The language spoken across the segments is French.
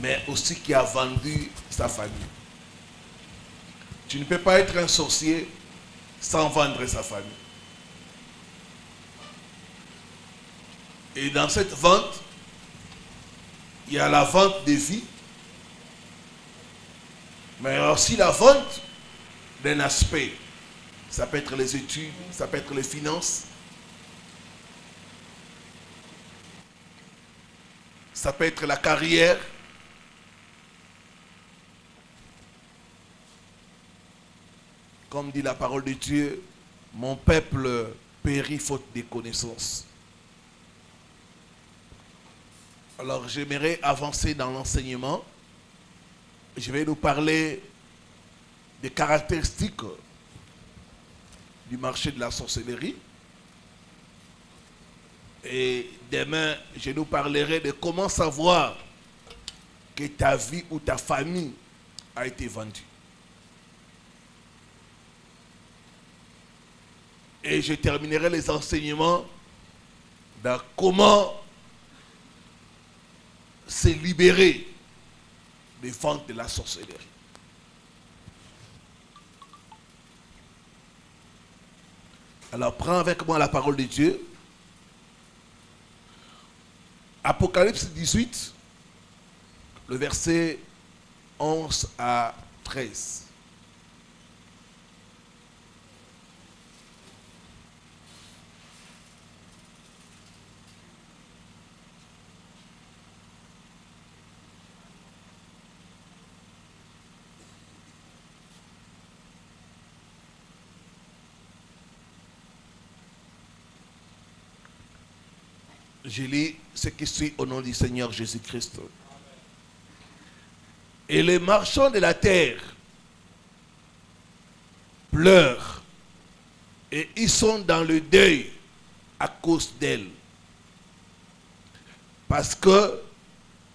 mais aussi qui a vendu sa famille. Tu ne peux pas être un sorcier sans vendre sa famille. Et dans cette vente, il y a la vente des vies, mais aussi la vente d'un aspect. Ça peut être les études, ça peut être les finances, ça peut être la carrière. Comme dit la parole de Dieu, mon peuple périt faute de connaissances. Alors j'aimerais avancer dans l'enseignement. Je vais nous parler des caractéristiques du marché de la sorcellerie. Et demain, je nous parlerai de comment savoir que ta vie ou ta famille a été vendue. Et je terminerai les enseignements dans comment se libérer des ventes de la sorcellerie. Alors prends avec moi la parole de Dieu. Apocalypse 18, le verset 11 à 13. Je lis ce qui suit au nom du Seigneur Jésus-Christ. Et les marchands de la terre pleurent et ils sont dans le deuil à cause d'elle. Parce que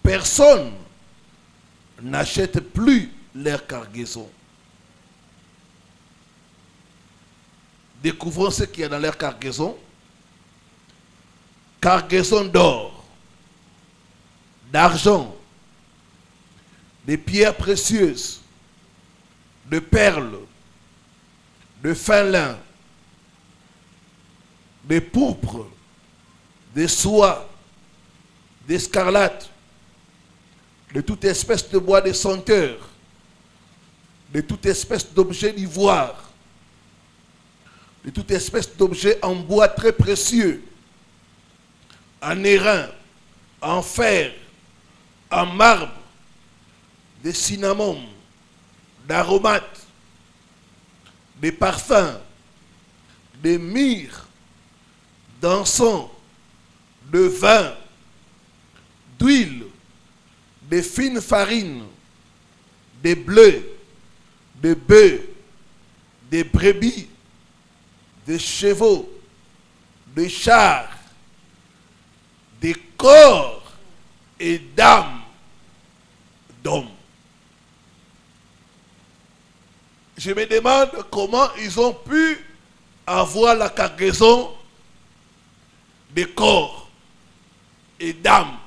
personne n'achète plus leur cargaison. Découvrons ce qu'il y a dans leur cargaison. Cargaison d'or, d'argent, de pierres précieuses, de perles, de fin lin, de pourpre, de soie, d'escarlate, de toute espèce de bois de senteur, de toute espèce d'objet d'ivoire, de toute espèce d'objet en bois très précieux, en airain, en fer, en marbre, de cinnamon, d'aromates, de parfums, de myrrhe, d'encens, de vin, d'huile, de fine farine, de bleu, de bœufs, de brebis, de chevaux, de chars, des corps et d'âmes d'hommes. Je me demande comment ils ont pu avoir la cargaison des corps et d'âmes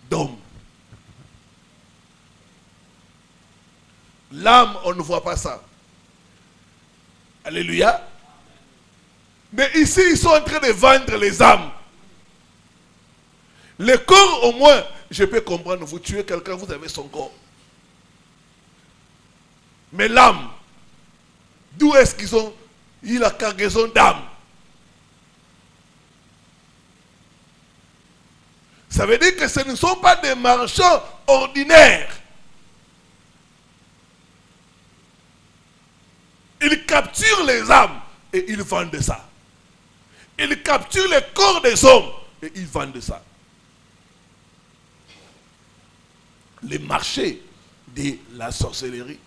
d'hommes. L'âme, on ne voit pas ça. Alléluia. Mais ici, ils sont en train de vendre les âmes. Le corps, au moins, je peux comprendre. Vous tuez quelqu'un, vous avez son corps. Mais l'âme, d'où est-ce qu'ils ont eu la cargaison d'âme? Ça veut dire que ce ne sont pas des marchands ordinaires. Ils capturent les âmes et ils vendent ça. Ils capturent les corps des hommes et ils vendent ça. Le marché de la sorcellerie.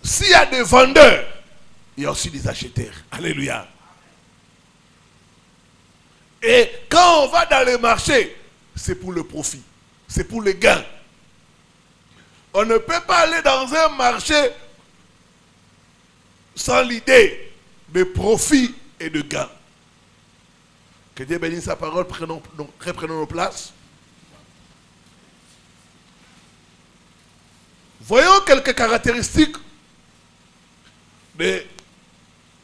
S'il y a des vendeurs, il y a aussi des acheteurs. Alléluia. Et quand on va dans le marché, c'est pour le profit. C'est pour le gain. On ne peut pas aller dans un marché sans l'idée de profit et de gain. Que Dieu bénisse sa parole, reprenons nos places. Voyons quelques caractéristiques de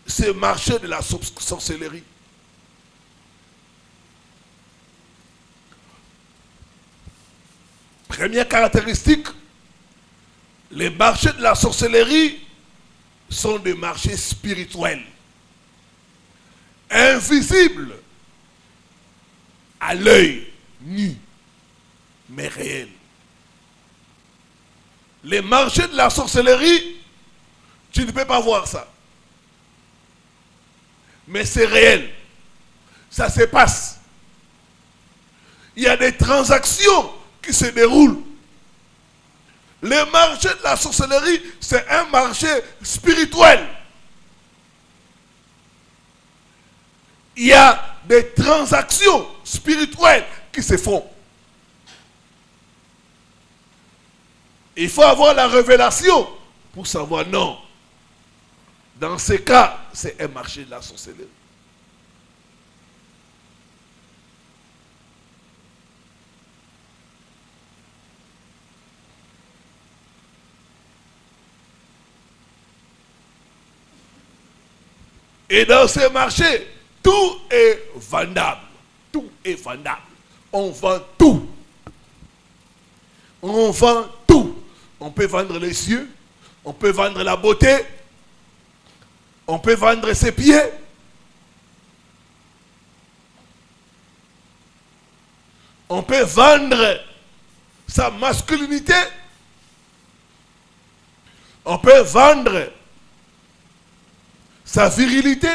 ce marché de la sorcellerie. Première caractéristique, les marchés de la sorcellerie sont des marchés spirituels, invisibles à l'œil nu, mais réels. Les marchés de la sorcellerie, tu ne peux pas voir ça. Mais c'est réel. Ça se passe. Il y a des transactions qui se déroulent. Le marché de la sorcellerie, c'est un marché spirituel. Il y a des transactions spirituelles qui se font. Il faut avoir la révélation pour savoir non. Dans ce cas, c'est un marché de la sorcellerie. Et dans ce marché, tout est vendable. Tout est vendable. On vend tout. On vend tout. On peut vendre les cieux. On peut vendre la beauté. On peut vendre ses pieds. On peut vendre sa masculinité. On peut vendre sa virilité.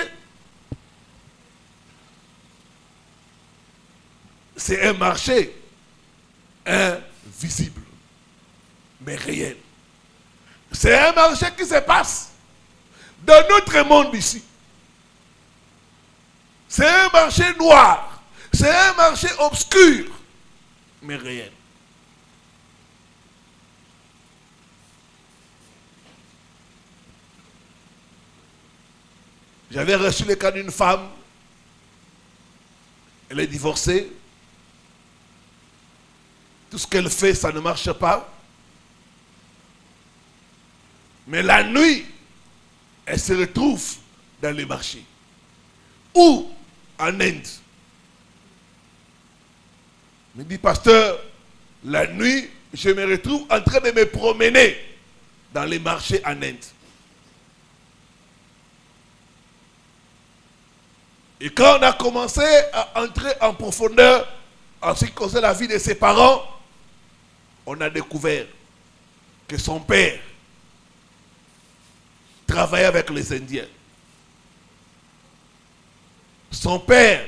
C'est un marché invisible, mais réel. C'est un marché qui se passe dans notre monde ici. C'est un marché noir. C'est un marché obscur, mais réel. J'avais reçu le cas d'une femme. Elle est divorcée. Tout ce qu'elle fait, ça ne marche pas. Mais la nuit, elle se retrouve dans les marchés. Ou en Inde. Me dit, pasteur, la nuit, je me retrouve en train de me promener dans les marchés en Inde. Et quand on a commencé à entrer en profondeur en ce qui concerne la vie de ses parents, on a découvert que son père travaillait avec les Indiens. Son père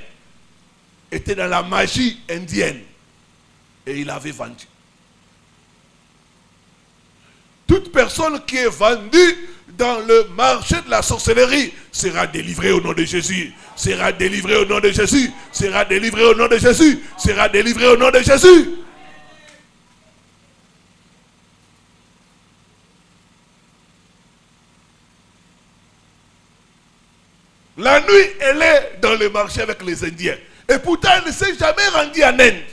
était dans la magie indienne et il avait vendu. Toute personne qui est vendue dans le marché de la sorcellerie sera délivrée au nom de Jésus. Sera délivrée au nom de Jésus. Sera délivrée au nom de Jésus. Sera délivrée au nom de Jésus. La nuit, elle est dans le marché avec les Indiens. Et pourtant, elle ne s'est jamais rendue en Inde.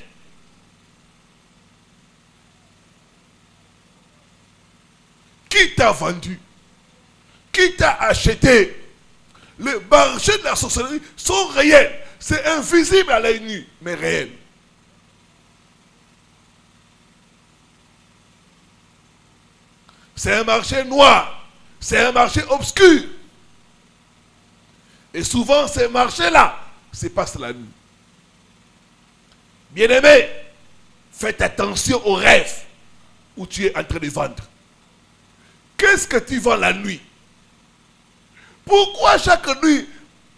Qui t'a vendu? Qui t'a acheté? Les marchés de la sorcellerie sont réels. C'est invisible à l'œil nu, mais réel. C'est un marché noir. C'est un marché obscur. Et souvent, ces marchés-là se passent la nuit. Bien-aimé, faites attention aux rêves où tu es en train de vendre. Qu'est-ce que tu vends la nuit? Pourquoi chaque nuit,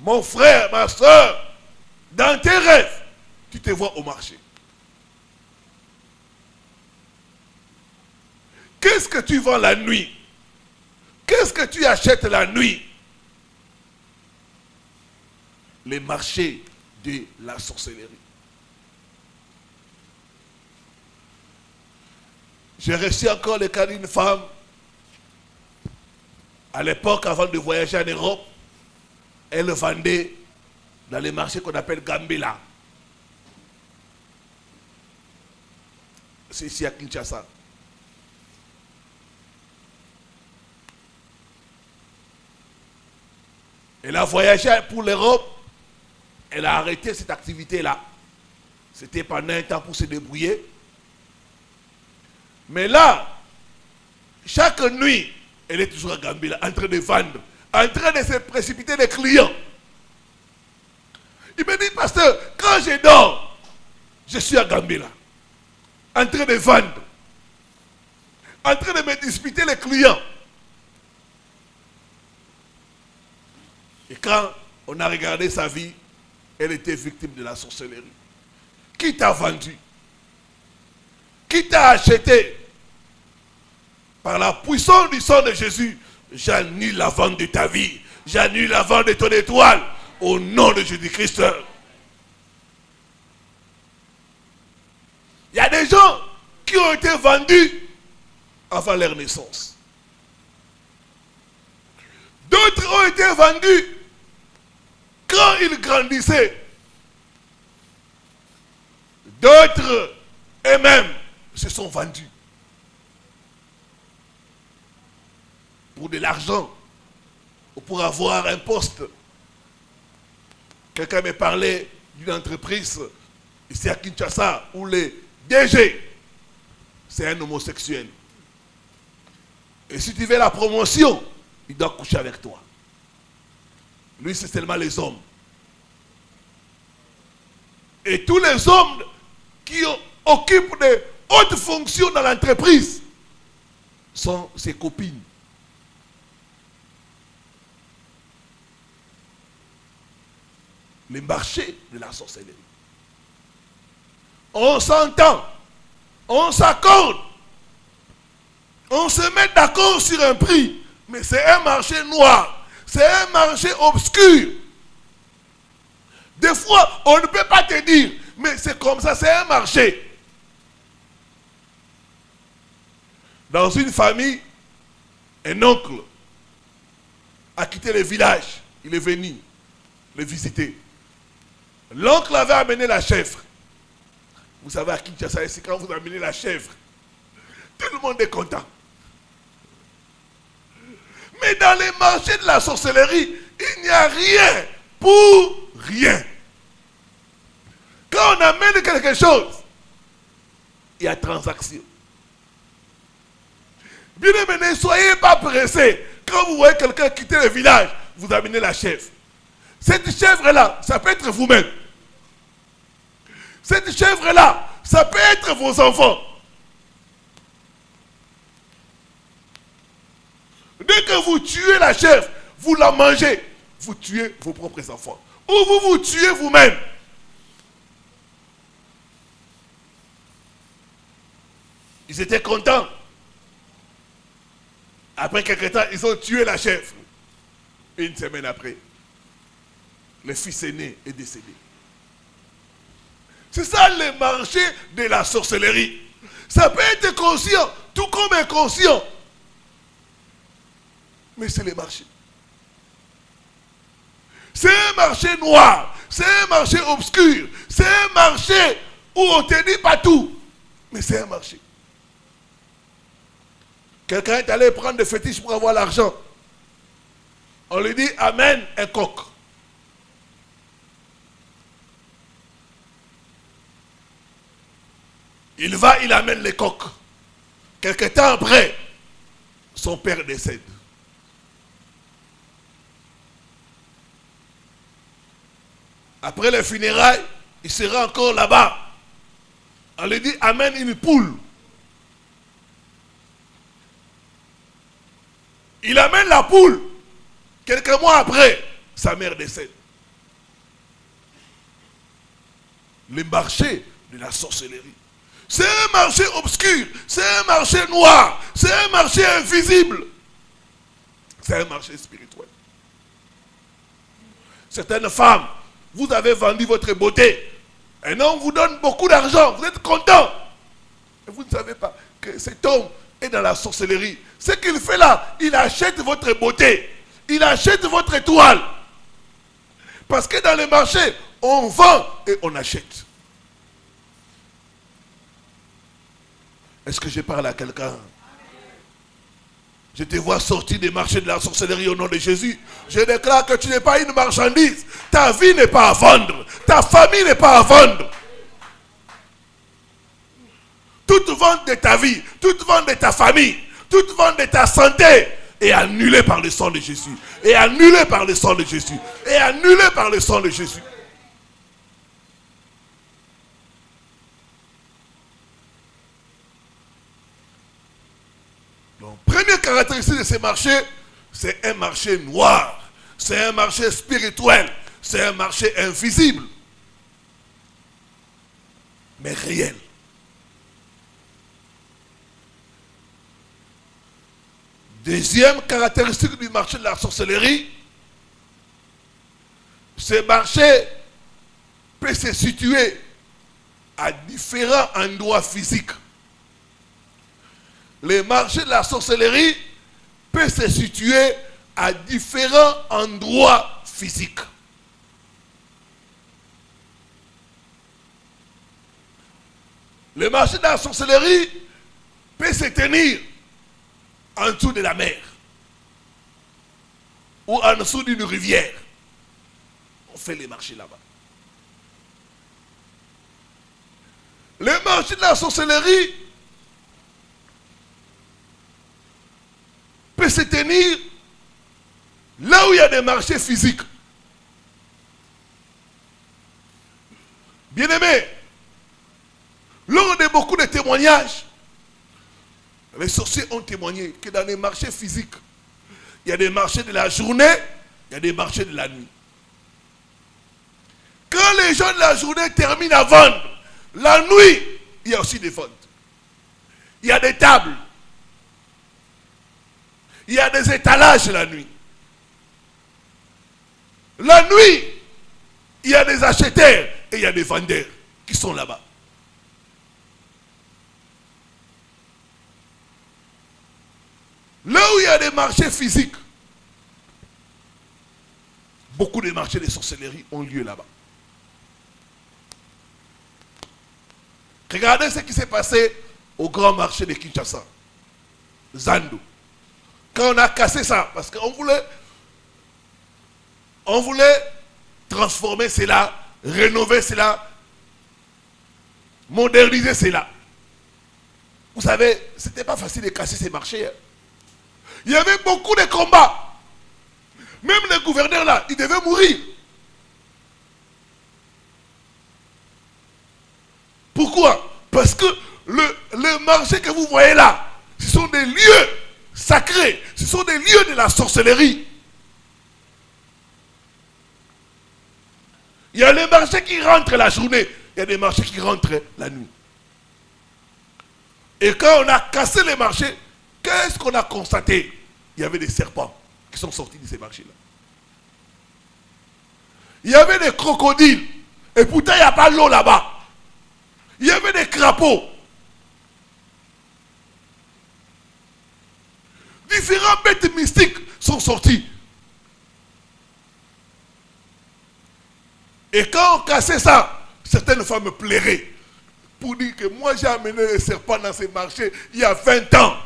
mon frère, ma soeur, dans tes rêves, tu te vois au marché? Qu'est-ce que tu vends la nuit? Qu'est-ce que tu achètes la nuit? Les marchés de la sorcellerie. J'ai reçu encore le cas d'une femme. À l'époque, avant de voyager en Europe, elle vendait dans les marchés qu'on appelle Gambela. C'est ici à Kinshasa. Elle a voyagé pour l'Europe. Elle a arrêté cette activité-là. C'était pendant un temps pour se débrouiller. Mais là, chaque nuit, elle est toujours à Gambela, en train de vendre, en train de se précipiter les clients. Il me dit, pasteur, quand je dors, je suis à Gambela, en train de vendre, en train de me disputer les clients. Et quand on a regardé sa vie, elle était victime de la sorcellerie. Qui t'a vendu? Qui t'a acheté? Par la puissance du sang de Jésus, j'annule la vente de ta vie. J'annule la vente de ton étoile. Au nom de Jésus-Christ. Il y a des gens qui ont été vendus avant leur naissance. D'autres ont été vendus quand ils grandissaient. D'autres eux-mêmes se sont vendus pour de l'argent ou pour avoir un poste. Quelqu'un me parlait d'une entreprise ici à Kinshasa où le DG, c'est un homosexuel. Et si tu veux la promotion, il doit coucher avec toi. Lui, c'est seulement les hommes. Et tous les hommes qui occupent de hautes fonctions dans l'entreprise sont ses copines. Le marché de la sorcellerie. On s'entend, on s'accorde, on se met d'accord sur un prix, mais c'est un marché noir, c'est un marché obscur. Des fois, on ne peut pas te dire, mais c'est comme ça, c'est un marché. Dans une famille, un oncle a quitté le village, il est venu le visiter. L'oncle avait amené la chèvre. Vous savez à Kinshasa, ici, quand vous amenez la chèvre, tout le monde est content. Mais dans les marchés de la sorcellerie, il n'y a rien pour rien. Quand on amène quelque chose, il y a transaction. Bien aimé, ne soyez pas pressés. Quand vous voyez quelqu'un quitter le village, vous amenez la chèvre. Cette chèvre-là, ça peut être vous-même. Cette chèvre-là, ça peut être vos enfants. Dès que vous tuez la chèvre, vous la mangez, vous tuez vos propres enfants. Ou vous vous tuez vous-même. Ils étaient contents. Après quelques temps, ils ont tué la chèvre. Une semaine après, le fils aîné est décédé. C'est ça le marché de la sorcellerie. Ça peut être conscient, tout comme inconscient. Mais c'est le marché. C'est un marché noir. C'est un marché obscur. C'est un marché où on ne te dit pas tout. Mais c'est un marché. Quelqu'un est allé prendre des fétiches pour avoir l'argent. On lui dit, amène un coq. Il va, il amène les coqs. Quelque temps après, son père décède. Après les funérailles, il sera encore là-bas. On lui dit, amène une poule. Il amène la poule. Quelques mois après, sa mère décède. Le marché de la sorcellerie. C'est un marché obscur, c'est un marché noir, c'est un marché invisible. C'est un marché spirituel. Certaines femmes, vous avez vendu votre beauté. Un homme vous donne beaucoup d'argent, vous êtes content. Et vous ne savez pas que cet homme est dans la sorcellerie. Ce qu'il fait là, il achète votre beauté. Il achète votre étoile. Parce que dans le marché, on vend et on achète. Est-ce que je parle à quelqu'un? Je te vois sortir des marchés de la sorcellerie au nom de Jésus. Je déclare que tu n'es pas une marchandise. Ta vie n'est pas à vendre. Ta famille n'est pas à vendre. Toute vente de ta vie, toute vente de ta famille, toute vente de ta santé est annulée par le sang de Jésus. Et annulée par le sang de Jésus. Et annulée par le sang de Jésus. Donc, première caractéristique de ces marchés, c'est un marché noir. C'est un marché spirituel. C'est un marché invisible. Mais réel. Deuxième caractéristique du marché de la sorcellerie, ce marché peut se situer à différents endroits physiques. Le marché de la sorcellerie peut se situer à différents endroits physiques. Le marché de la sorcellerie peut se tenir en dessous de la mer ou en dessous d'une rivière. On fait les marchés là-bas. Le marché de la sorcellerie peut se tenir là où il y a des marchés physiques. Bien-aimés, lors de beaucoup de témoignages, les sorciers ont témoigné que dans les marchés physiques, il y a des marchés de la journée, il y a des marchés de la nuit. Quand les gens de la journée terminent à vendre, la nuit, il y a aussi des ventes. Il y a des tables. Il y a des étalages la nuit. La nuit, il y a des acheteurs et il y a des vendeurs qui sont là-bas. Là où il y a des marchés physiques, beaucoup de marchés de sorcellerie ont lieu là-bas. Regardez ce qui s'est passé au grand marché de Kinshasa, Zando. Quand on a cassé ça, parce qu'on voulait transformer cela, rénover cela, moderniser cela. Vous savez, ce n'était pas facile de casser ces marchés. Il y avait beaucoup de combats. Même le gouverneur là, il devait mourir. Pourquoi? Parce que le marché que vous voyez là, ce sont des lieux sacrés. Ce sont des lieux de la sorcellerie. Il y a les marchés qui rentrent la journée. Il y a des marchés qui rentrent la nuit. Et quand on a cassé les marchés, qu'est-ce qu'on a constaté? Il y avait des serpents qui sont sortis de ces marchés-là. Il y avait des crocodiles. Et pourtant, il n'y a pas l'eau là-bas. Il y avait des crapauds. Différents bêtes mystiques sont sortis. Et quand on cassait ça, certaines femmes pleuraient pour dire que moi j'ai amené les serpents dans ces marchés il y a 20 ans.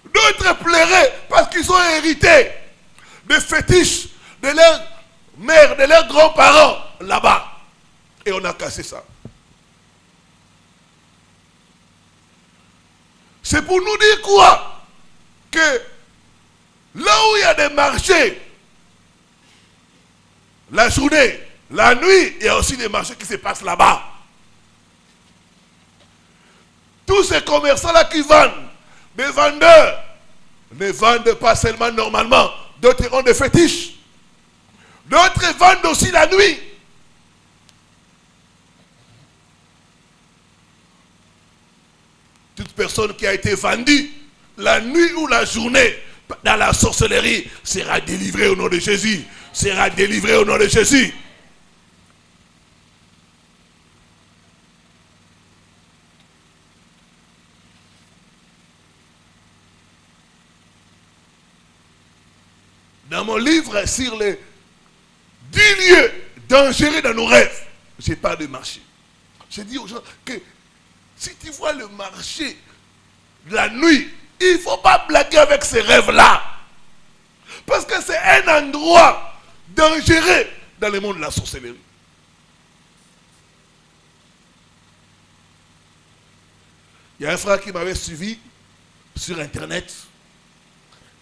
D'autres pleuraient parce qu'ils ont hérité des fétiches de leur mère, de leurs grands-parents là-bas. Et on a cassé ça. C'est pour nous dire quoi? Que là où il y a des marchés, la journée, la nuit, il y a aussi des marchés qui se passent là-bas. Tous ces commerçants-là qui vendent, des vendeurs, ne vendent pas seulement normalement. D'autres ont des fétiches. D'autres vendent aussi la nuit. Toute personne qui a été vendue la nuit ou la journée dans la sorcellerie sera délivrée au nom de Jésus. Sera délivrée au nom de Jésus. Dans mon livre sur les 10 lieux dangereux dans nos rêves, je parle de marché. Je dis aux gens que si tu vois le marché la nuit, il ne faut pas blaguer avec ces rêves-là. Parce que c'est un endroit dangereux dans le monde de la sorcellerie. Il y a un frère qui m'avait suivi sur Internet.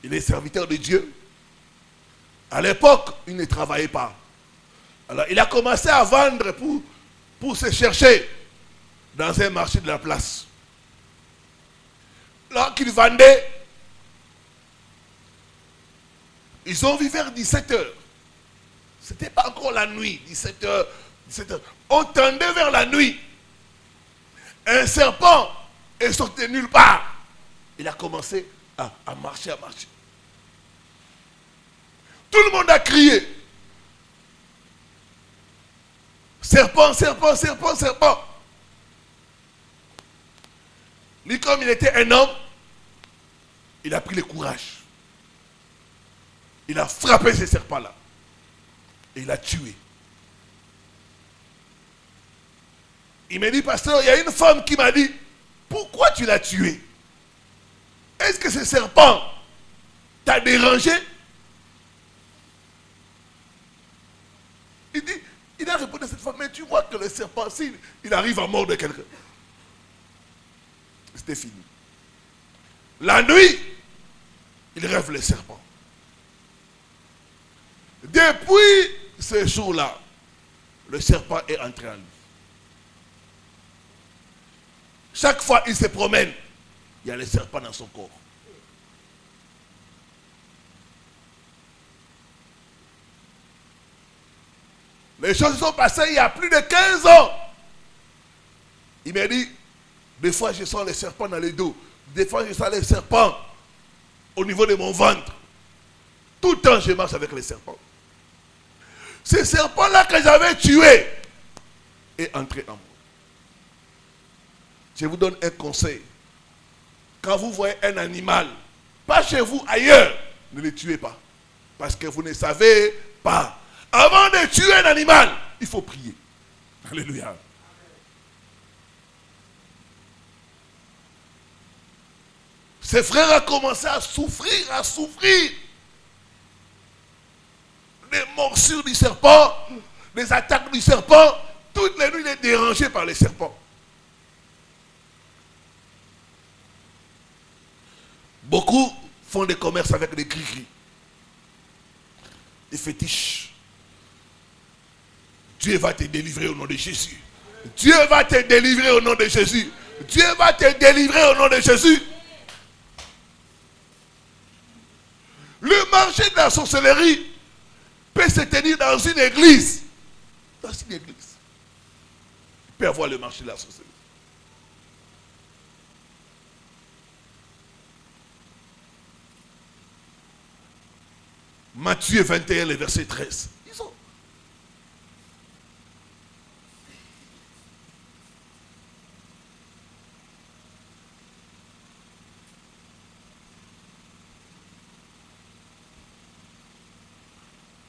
Il est serviteur de Dieu. À l'époque, il ne travaillait pas. Alors, il a commencé à vendre pour se chercher dans un marché de la place. Là qu'il vendait, ils ont vu vers 17h. Ce n'était pas encore la nuit, 17h. On tendait vers la nuit. Un serpent est sorti de nulle part. Il a commencé à marcher, Tout le monde a crié. Serpent, serpent, serpent, serpent. Lui, comme il était un homme, il a pris le courage. Il a frappé ce serpent-là. Et il l'a tué. Il m'a dit, pasteur, il y a une femme qui m'a dit, pourquoi tu l'as tué? Est-ce que ce serpent t'a dérangé? Il a répondu à cette femme, mais tu vois que le serpent, s'il arrive à mordre quelqu'un, c'était fini. La nuit, il rêve le serpent. Depuis ce jour-là, le serpent est entré en lui. Chaque fois qu'il se promène, il y a le serpent dans son corps. Les choses sont passées il y a plus de 15 ans. Il m'a dit, des fois je sens les serpents dans le dos. Des fois je sens les serpents au niveau de mon ventre. Tout le temps je marche avec les serpents. Ce serpent-là que j'avais tué est entré en moi. Je vous donne un conseil. Quand vous voyez un animal, pas chez vous, ailleurs, ne le tuez pas. Parce que vous ne savez pas. Avant de tuer un animal, il faut prier. Alléluia. Ses frères ont commencé à souffrir. Les morsures du serpent, les attaques du serpent. Toutes les nuits, il est dérangé par les serpents. Beaucoup font des commerces avec des gris-gris, des fétiches. Dieu va te délivrer au nom de Jésus. Dieu va te délivrer au nom de Jésus. Dieu va te délivrer au nom de Jésus. Le marché de la sorcellerie peut se tenir dans une église. Dans une église. Il peut y avoir le marché de la sorcellerie. Matthieu 21, le verset 13. Ils ont.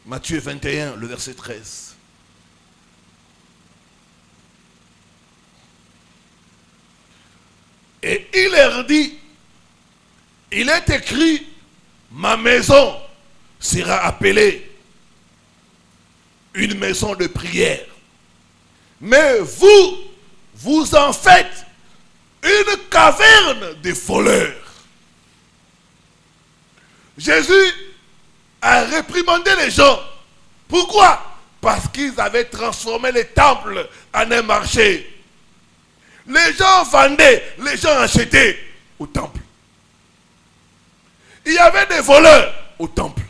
Matthieu 21, le verset 13. Et il leur dit, il est écrit, ma maison sera appelée une maison de prière. Mais vous en faites une caverne de voleurs. Jésus a réprimandé les gens. Pourquoi? Parce qu'ils avaient transformé le temple en un marché. Les gens vendaient, les gens achetaient au temple. Il y avait des voleurs au temple.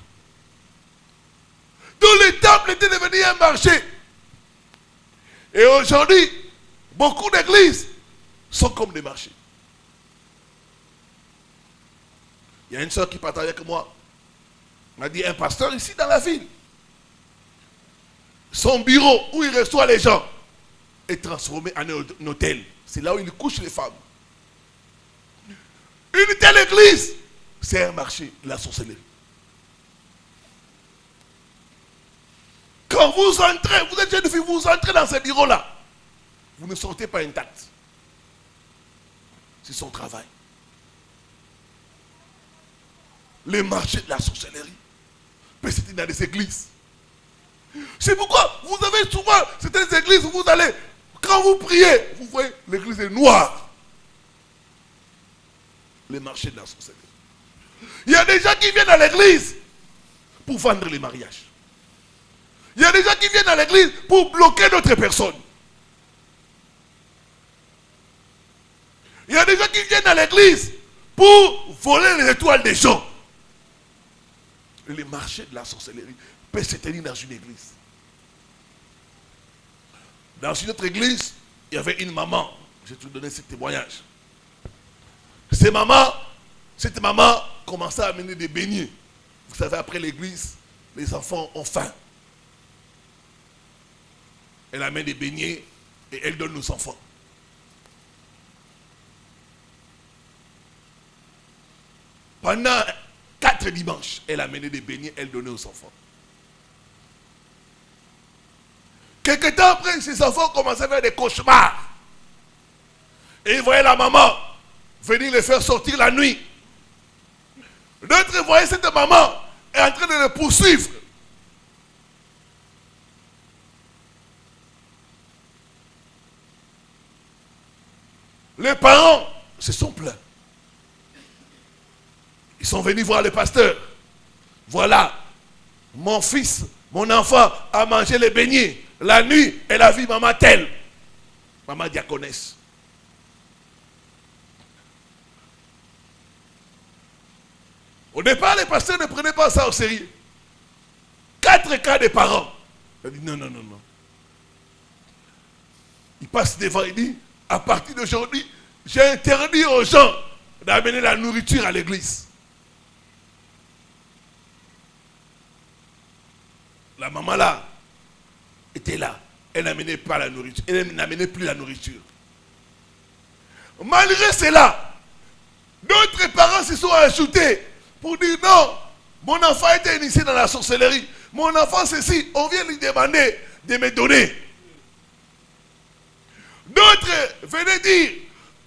Donc le temple était devenu un marché. Et aujourd'hui, beaucoup d'églises sont comme des marchés. Il y a une soeur qui partage avec moi. Elle m'a dit, un pasteur ici dans la ville. Son bureau où il reçoit les gens est transformé en un hôtel. C'est là où il couche les femmes. Une telle église, c'est un marché, la sorcellerie. Quand vous entrez, vous êtes jeune fille, vous entrez dans ce bureau-là, vous ne sortez pas intact. C'est son travail. Les marchés de la sorcellerie peut se tenir dans les églises. C'est pourquoi vous avez souvent certaines églises où vous allez, quand vous priez, vous voyez, l'église est noire. Les marchés de la sorcellerie. Il y a des gens qui viennent à l'église pour vendre les mariages. Il y a des gens qui viennent à l'église pour bloquer d'autres personnes. Il y a des gens qui viennent à l'église pour voler les étoiles des gens. Les marchés de la sorcellerie peuvent se tenir dans une église. Dans une autre église, il y avait une maman. Je vais te donner ce témoignage. Cette maman commençait à amener des beignets. Vous savez, après l'église, les enfants ont faim. Elle amène des beignets et elle donne aux enfants. Pendant 4 dimanches, elle amenait des beignets, elle donnait aux enfants. Quelque temps après, ces enfants commençaient à faire des cauchemars. Et ils voyaient la maman venir les faire sortir la nuit. D'autres voyaient cette maman est en train de les poursuivre. Les parents se sont plaints. Ils sont venus voir le pasteur. Voilà, mon fils, mon enfant a mangé les beignets. La nuit, elle a vu maman telle. Maman diaconesse. Au départ, les pasteurs ne prenaient pas ça au sérieux. 4 cas de parents. Il dit non. Il passe devant, il dit, à partir d'aujourd'hui, j'ai interdit aux gens d'amener la nourriture à l'église. La maman là était là. Elle n'amenait pas la nourriture. Elle n'amenait plus la nourriture. Malgré cela, d'autres parents se sont ajoutés pour dire non, mon enfant a été initié dans la sorcellerie. Mon enfant ceci, on vient lui demander de me donner. D'autres venaient dire,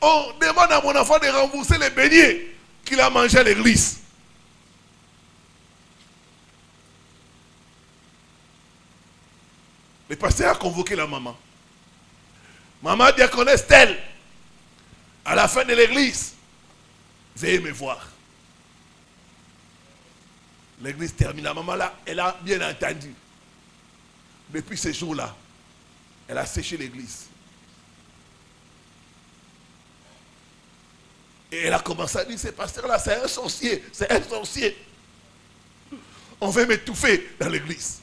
on demande à mon enfant de rembourser les beignets qu'il a mangés à l'église. Le pasteur a convoqué la maman. Maman diaconesse telle, à la fin de l'église, veuillez me voir. L'église termine. La maman là, elle a bien entendu. Depuis ce jour-là, elle a séché l'église. Et elle a commencé à dire, ce pasteur-là, c'est un sorcier, c'est un sorcier. On veut m'étouffer dans l'église.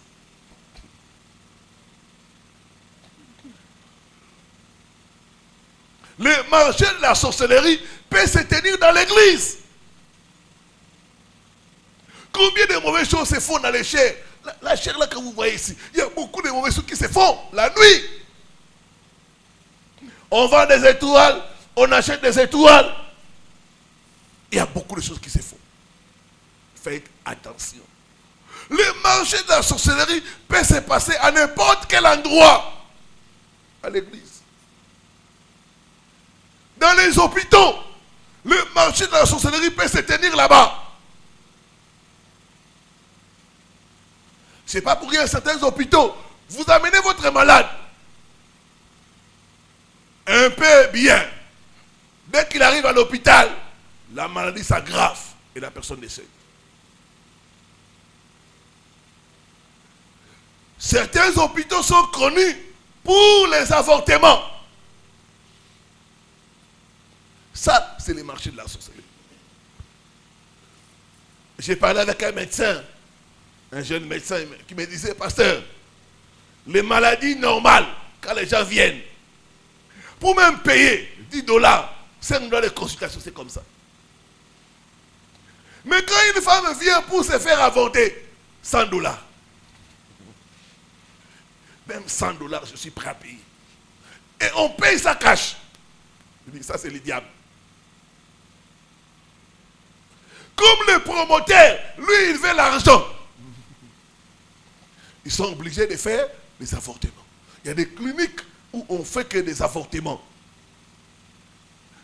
Le marché de la sorcellerie peut se tenir dans l'église. Combien de mauvaises choses se font dans les chairs? La chair là que vous voyez ici, il y a beaucoup de mauvaises choses qui se font la nuit. On vend des étoiles, on achète des étoiles. Il y a beaucoup de choses qui se font. Faites attention. Le marché de la sorcellerie peut se passer à n'importe quel endroit. À l'église. Dans les hôpitaux, le marché de la sorcellerie peut se tenir là-bas. Ce n'est pas pour rien, certains hôpitaux, vous amenez votre malade un peu bien. Dès qu'il arrive à l'hôpital, la maladie s'aggrave et la personne décède. Certains hôpitaux sont connus pour les avortements. Ça, c'est le marché de la sorcellerie. J'ai parlé avec un médecin, un jeune médecin qui me disait, pasteur, les maladies normales, quand les gens viennent, pour même payer $10, 5 $ de consultation, c'est comme ça. Mais quand une femme vient pour se faire avorter, $100. Même $100, je suis prêt à payer. Et on paye ça cash. Je dis, ça c'est le diable. Comme le promoteur, lui, il veut l'argent. Ils sont obligés de faire des avortements. Il y a des cliniques où on ne fait que des avortements.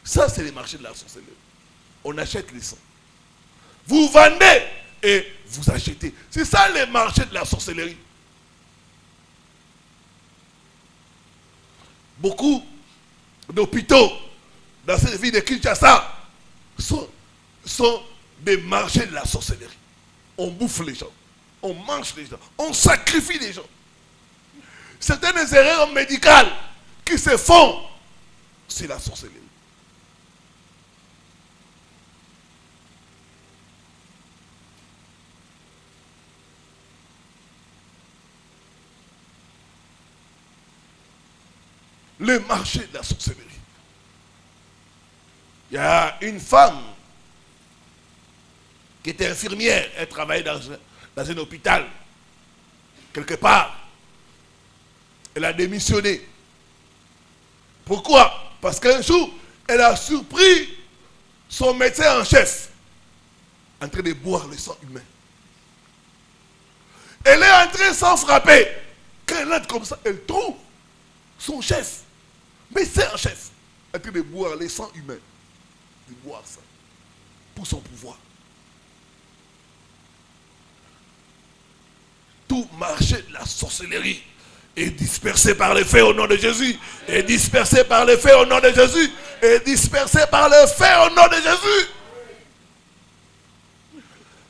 Ça, c'est le marché de la sorcellerie. On achète les sangs. Vous vendez et vous achetez. C'est ça le marché de la sorcellerie. Beaucoup d'hôpitaux dans cette ville de Kinshasa sont des marchés de la sorcellerie. On bouffe les gens, on mange les gens, on sacrifie les gens. Certaines erreurs médicales qui se font, c'est la sorcellerie. Le marché de la sorcellerie. Il y a une femme qui était infirmière, elle travaillait dans un hôpital, quelque part. Elle a démissionné. Pourquoi? Parce qu'un jour, elle a surpris son médecin en chef en train de boire le sang humain. Elle est entrée sans frapper. Quand elle entre comme ça, elle trouve son chef, médecin en chef, en train de boire le sang humain. De boire ça pour son pouvoir. Tout marché de la sorcellerie est dispersé par les faits au nom de Jésus. Est dispersé par les faits au nom de Jésus. Est dispersé par les faits au nom de Jésus.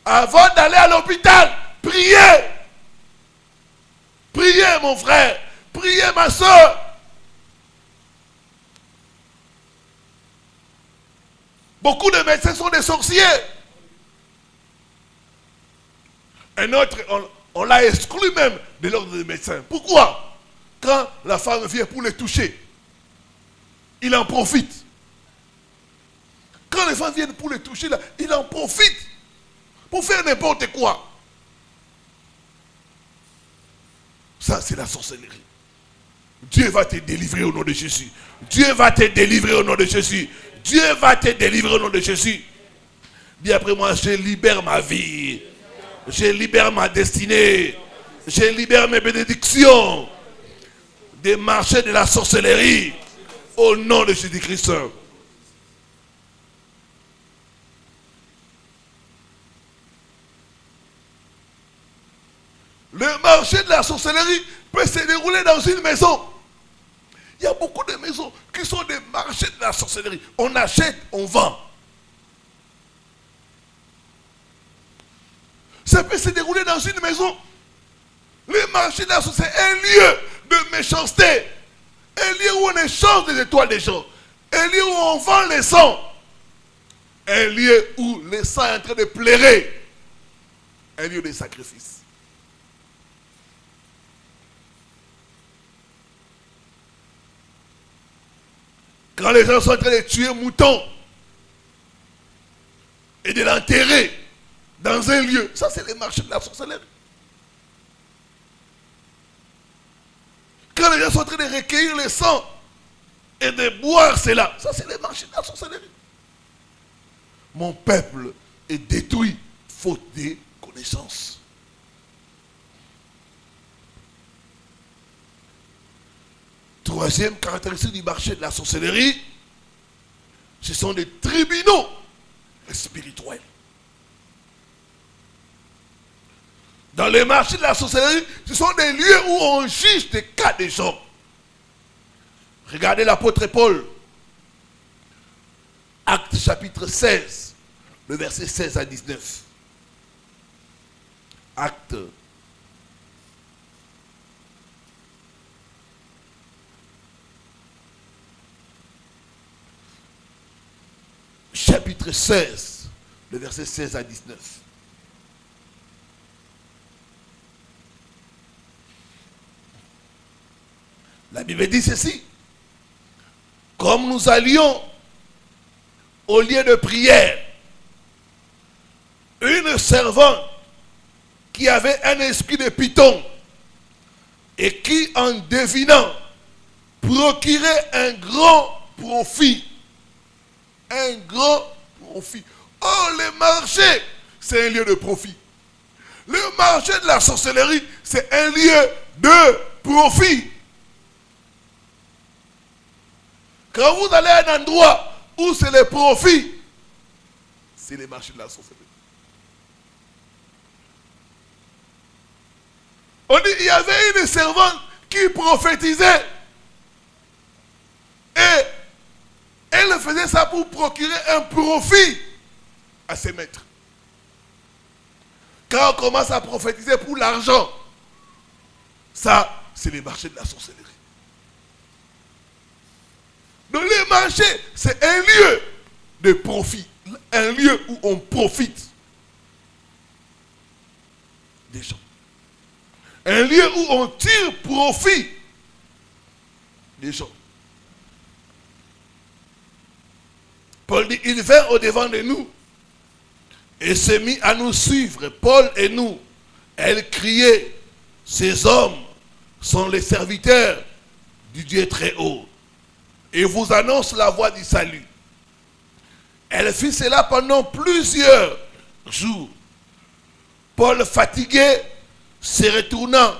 Avant d'aller à l'hôpital, priez. Priez mon frère. Priez ma soeur. Beaucoup de médecins sont des sorciers. Un autre, on l'a exclu même de l'ordre des médecins. Pourquoi? Quand la femme vient pour le toucher, il en profite. Quand les femmes viennent pour le toucher, là, il en profite pour faire n'importe quoi. Ça, c'est la sorcellerie. Dieu va te délivrer au nom de Jésus. Dieu va te délivrer au nom de Jésus. Dieu va te délivrer au nom de Jésus. Dis après moi, je libère ma vie. Je libère ma destinée. Je libère mes bénédictions des marchés de la sorcellerie au nom de Jésus-Christ. Le marché de la sorcellerie peut se dérouler dans une maison. Il y a beaucoup de maisons qui sont des marchés de la sorcellerie. On achète, on vend. Ça peut se dérouler dans une maison. Le marché de la sorcellerie, c'est un lieu de méchanceté. Un lieu où on échange des étoiles des gens. Un lieu où on vend les sangs. Un lieu où le sang est en train de pleurer. Un lieu de sacrifice. Quand les gens sont en train de tuer un mouton et de l'enterrer dans un lieu, ça c'est le marché de la sorcellerie. Quand les gens sont en train de recueillir le sang et de boire cela, ça c'est le marché de la sorcellerie. Mon peuple est détruit faute de connaissances. Troisième caractéristique du marché de la sorcellerie, ce sont des tribunaux spirituels. Dans les marchés de la sorcellerie, ce sont des lieux où on juge des cas des gens. Regardez l'apôtre Paul, Actes chapitre 16, le verset 16 à 19. Actes chapitre 16, le verset 16 à 19. La Bible dit ceci. Comme nous allions au lieu de prière, une servante qui avait un esprit de python et qui, en devinant, procurait un grand profit. Un grand profit. Oh, le marché, c'est un lieu de profit. Le marché de la sorcellerie, c'est un lieu de profit. Quand vous allez à un endroit où c'est le profit, c'est le marché de la sorcellerie. On dit il y avait une servante qui prophétisait. Et elle faisait ça pour procurer un profit à ses maîtres. Quand on commence à prophétiser pour l'argent, ça, c'est les marchés de la sorcellerie. Donc les marchés, c'est un lieu de profit. Un lieu où on profite des gens. Un lieu où on tire profit des gens. Paul dit, il vint au devant de nous et s'est mis à nous suivre. Paul et nous, elle criait, ces hommes sont les serviteurs du Dieu très haut et vous annonce la voie du salut. Elle fit cela pendant plusieurs jours. Paul, fatigué, se retournant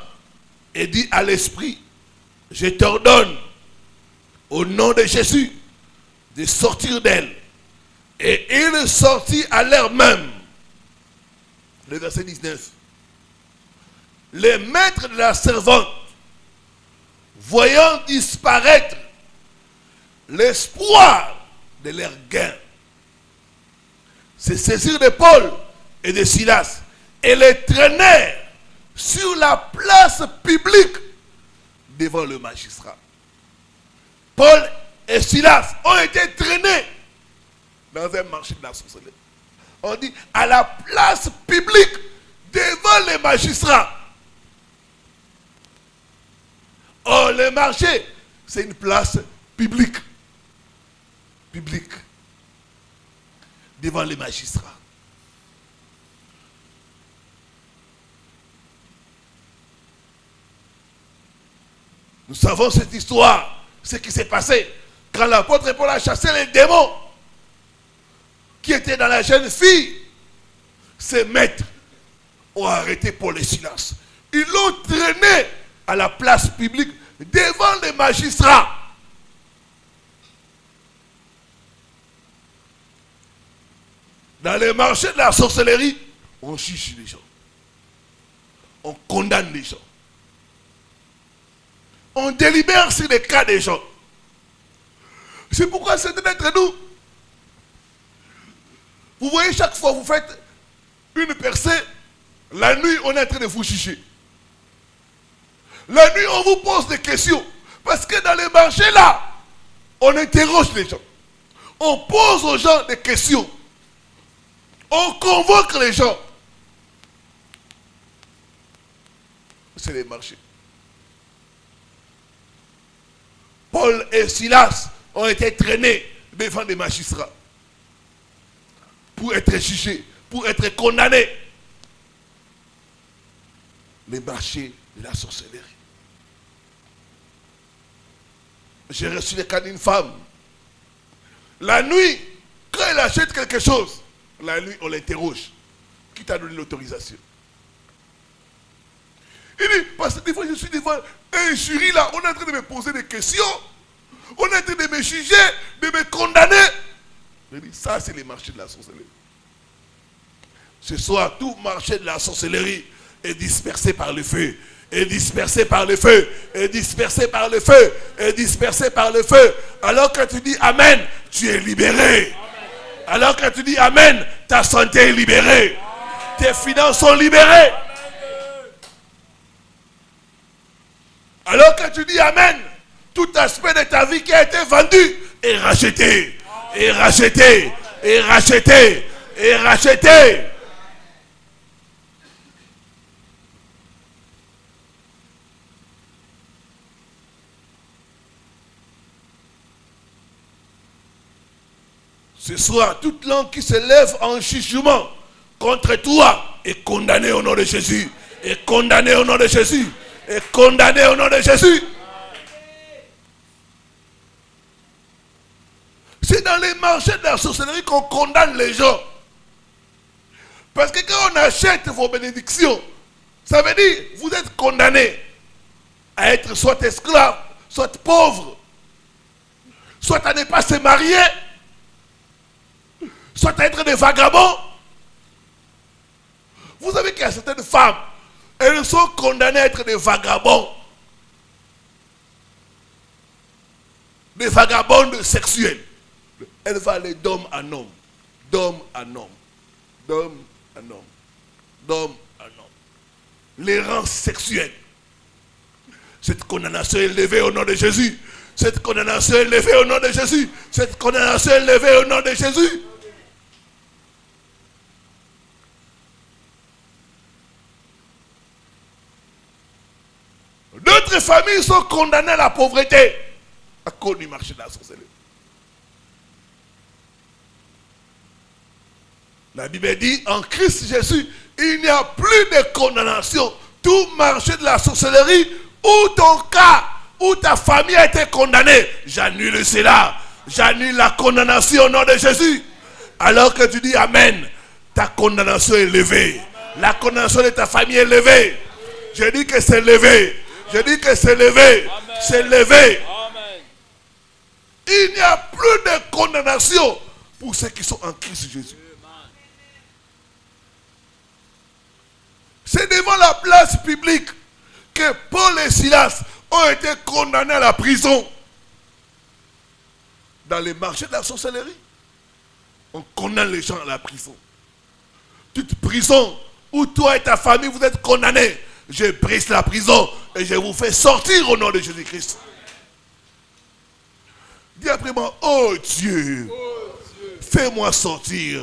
et dit à l'esprit, je t'ordonne au nom de Jésus de sortir d'elle. Et il sortit à l'heure même. Le verset 19. Les maîtres de la servante, voyant disparaître l'espoir de leur gain, se saisirent de Paul et de Silas et les traînèrent sur la place publique devant le magistrat. Paul et Silas ont été traînés dans un marché de la sorcellerie. On dit à la place publique devant les magistrats. Or, le marché, c'est une place publique. Publique. Devant les magistrats. Nous savons cette histoire, ce qui s'est passé quand l'apôtre Paul a chassé les démons qui étaient dans la jeune fille. Ces maîtres ont arrêté Paul et Silas. Ils l'ont traîné à la place publique devant les magistrats. Dans les marchés de la sorcellerie, on juge les gens. On condamne les gens. On délibère sur les cas des gens. C'est pourquoi certains d'entre nous, vous voyez, chaque fois que vous faites une percée, la nuit, on est en train de vous juger. La nuit, on vous pose des questions. Parce que dans les marchés là, on interroge les gens. On pose aux gens des questions. On convoque les gens. C'est les marchés. Paul et Silas ont été traînés devant des magistrats pour être jugés, pour être condamnés. Les marchés de la sorcellerie. J'ai reçu le cas d'une femme. La nuit, quand elle achète quelque chose, la nuit, on l'interroge. Qui t'a donné l'autorisation? Il dit, parce que des fois, je suis devant un jury là, on est en train de me poser des questions, on est en train de me juger, de me condamner. Je dis, ça, c'est les marchés de la sorcellerie. Ce soir, tout marché de la sorcellerie est dispersé par le feu. Est dispersé par le feu. Est dispersé par le feu. Est dispersé par le feu. Alors que tu dis Amen, tu es libéré. Alors que tu dis Amen, ta santé est libérée. Tes finances sont libérées. Alors que tu dis Amen, tout aspect de ta vie qui a été vendu est racheté. Est racheté. Est racheté. Est racheté. Ce soir, toute langue qui se lève en jugement contre toi est condamnée au nom de Jésus. Est condamnée au nom de Jésus. Est condamnée au nom de Jésus. C'est dans les marchés de la sorcellerie qu'on condamne les gens. Parce que quand on achète vos bénédictions, ça veut dire que vous êtes condamné à être soit esclave, soit pauvre, soit à ne pas se marier, soit à être des vagabonds. Vous savez qu'il y a certaines femmes, elles Elles sont condamnées à être des vagabonds. Des vagabondes sexuelles. Elle va aller d'homme en homme. D'homme en homme. D'homme en homme. D'homme en homme. L'errance sexuelle. Cette condamnation est levée au nom de Jésus. Cette condamnation est levée au nom de Jésus. Cette condamnation est levée au nom de Jésus. D'autres familles sont condamnées à la pauvreté à cause du marché de la sorcellerie. La Bible dit, en Christ Jésus, il n'y a plus de condamnation. Tout marché de la sorcellerie, ou ton cas, ou ta famille a été condamnée, j'annule cela. J'annule la condamnation au nom de Jésus. Alors que tu dis Amen, ta condamnation est levée. La condamnation de ta famille est levée. Je dis que c'est levé. Je dis que c'est levé. C'est levé. Amen. Il n'y a plus de condamnation pour ceux qui sont en Christ Jésus. C'est devant la place publique que Paul et Silas ont été condamnés à la prison. Dans les marchés de la sorcellerie, on condamne les gens à la prison. Toute prison où toi et ta famille vous êtes condamnés, je brise la prison et je vous fais sortir au nom de Jésus-Christ. Dis après moi, oh Dieu, fais-moi sortir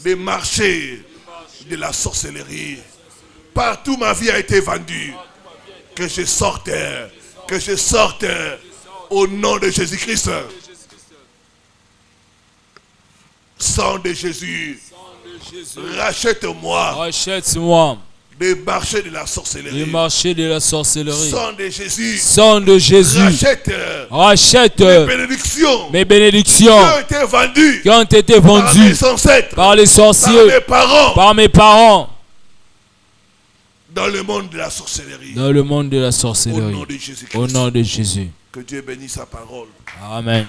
des marchés de la sorcellerie. Partout ma vie a été vendue. Que je sorte au nom de Jésus-Christ. Sang de Jésus, rachète-moi. Rachète-moi. Des marchés de la sorcellerie. Les marchés de la sorcellerie. Sang de Jésus. Sang de Jésus. Rachète mes bénédictions qui ont été vendues par les sorciers, par mes parents. Dans le monde de la sorcellerie. Dans le monde de la sorcellerie. Au nom de Jésus-Christ. Au nom de Jésus. Que Dieu bénisse sa parole. Amen.